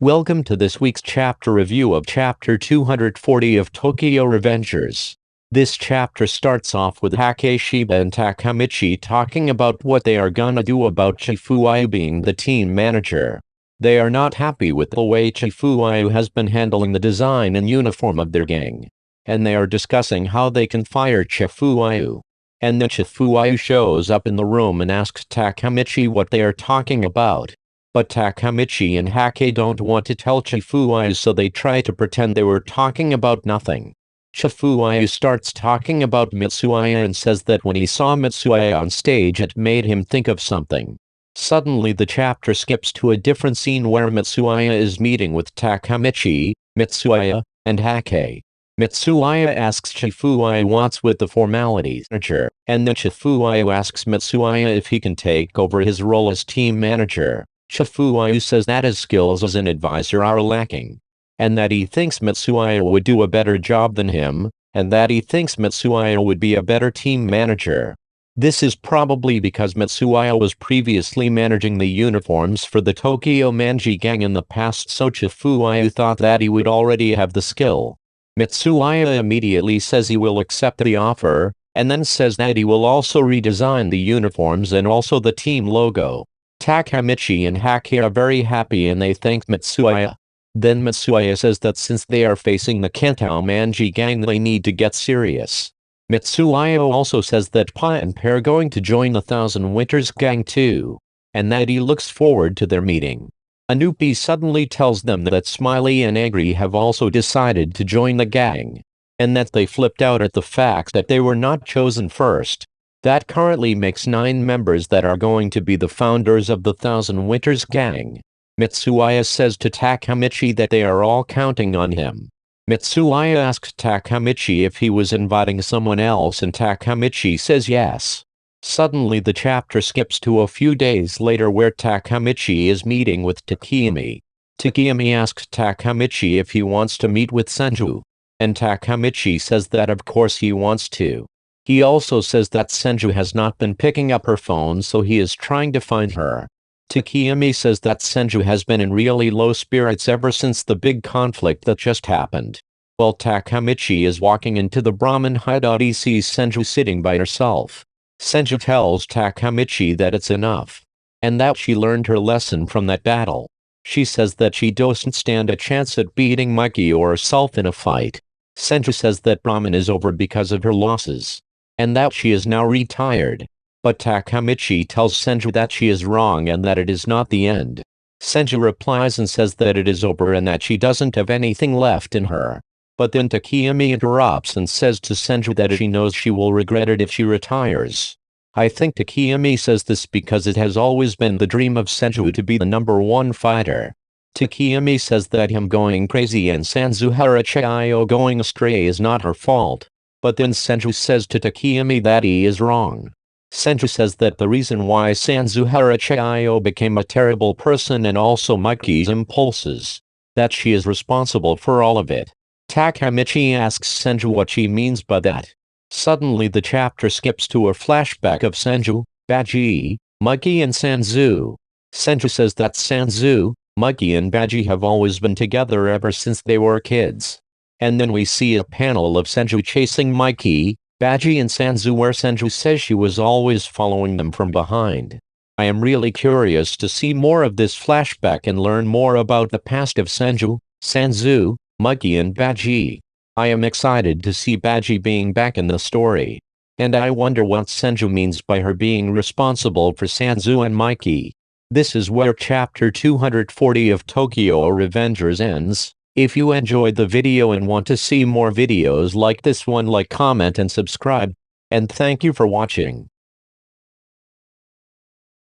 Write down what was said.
Welcome to this week's chapter review of Chapter 240 of Tokyo Revengers. This chapter starts off with Hakeshiba and Takamichi talking about what they are gonna do about Chifuayu being the team manager. They are not happy with the way Chifuayu has been handling the design and uniform of their gang. And they are discussing how they can fire Chifuayu. And then Chifuayu shows up in the room and asks Takamichi what they are talking about. But Takamichi and Hake don't want to tell Chifuayu, so they try to pretend they were talking about nothing. Chifuayu starts talking about Mitsuaya and says that when he saw Mitsuaya on stage it made him think of something. Suddenly the chapter skips to a different scene where Mitsuaya is meeting with Takamichi, Mitsuaya, and Hake. Mitsuaya asks Chifuayu what's with the formalities manager, and then Chifuayu asks Mitsuaya if he can take over his role as team manager. Chifuayu says that his skills as an advisor are lacking, and that he thinks Mitsuaya would do a better job than him, and that he thinks Mitsuaya would be a better team manager. This is probably because Mitsuaya was previously managing the uniforms for the Tokyo Manji gang in the past, so Chifuayu thought that he would already have the skill. Mitsuaya immediately says he will accept the offer, and then says that he will also redesign the uniforms and also the team logo. Takamichi and Hake are very happy and they thank Mitsuaya. Then Mitsuaya says that since they are facing the Kentao Manji gang they need to get serious. Mitsuaya also says that Pa and Pa are going to join the Thousand Winters gang too, and that he looks forward to their meeting. Anupi suddenly tells them that Smiley and Agri have also decided to join the gang, and that they flipped out at the fact that they were not chosen first. That currently makes 9 members that are going to be the founders of the Thousand Winters gang. Mitsuaya says to Takamichi that they are all counting on him. Mitsuaya asks Takamichi if he was inviting someone else and Takamichi says yes. Suddenly the chapter skips to a few days later where Takamichi is meeting with Takemi. Takemi asks Takamichi if he wants to meet with Senju, and Takamichi says that of course he wants to. He also says that Senju has not been picking up her phone, so he is trying to find her. Takemi says that Senju has been in really low spirits ever since the big conflict that just happened. While Takamichi is walking into the Brahmin hideout, he sees Senju sitting by herself. Senju tells Takamichi that it's enough, and that she learned her lesson from that battle. She says that she doesn't stand a chance at beating Mikey or herself in a fight. Senju says that Brahmin is over because of her losses, and that she is now retired. But Takamichi tells Senju that she is wrong and that it is not the end. Senju replies and says that it is over and that she doesn't have anything left in her. But then Takemi interrupts and says to Senju that she knows she will regret it if she retires. I think Takemi says this because it has always been the dream of Senju to be the #1 fighter. Takemi says that him going crazy and Sanzu Haruchiyo going astray is not her fault. But then Senju says to Takemi that he is wrong. Senju says that the reason why Sanzu Haruchiyo became a terrible person and also Mikey's impulses, that she is responsible for all of it. Takamichi asks Senju what she means by that. Suddenly the chapter skips to a flashback of Senju, Baji, Mikey and Sanzu. Senju says that Sanzu, Mikey and Baji have always been together ever since they were kids. And then we see a panel of Senju chasing Mikey, Baji and Sanzu where Senju says she was always following them from behind. I am really curious to see more of this flashback and learn more about the past of Senju, Sanzu, Mikey and Baji. I am excited to see Baji being back in the story. And I wonder what Senju means by her being responsible for Sanzu and Mikey. This is where chapter 240 of Tokyo Revengers ends. If you enjoyed the video and want to see more videos like this one, like, comment and subscribe. And thank you for watching.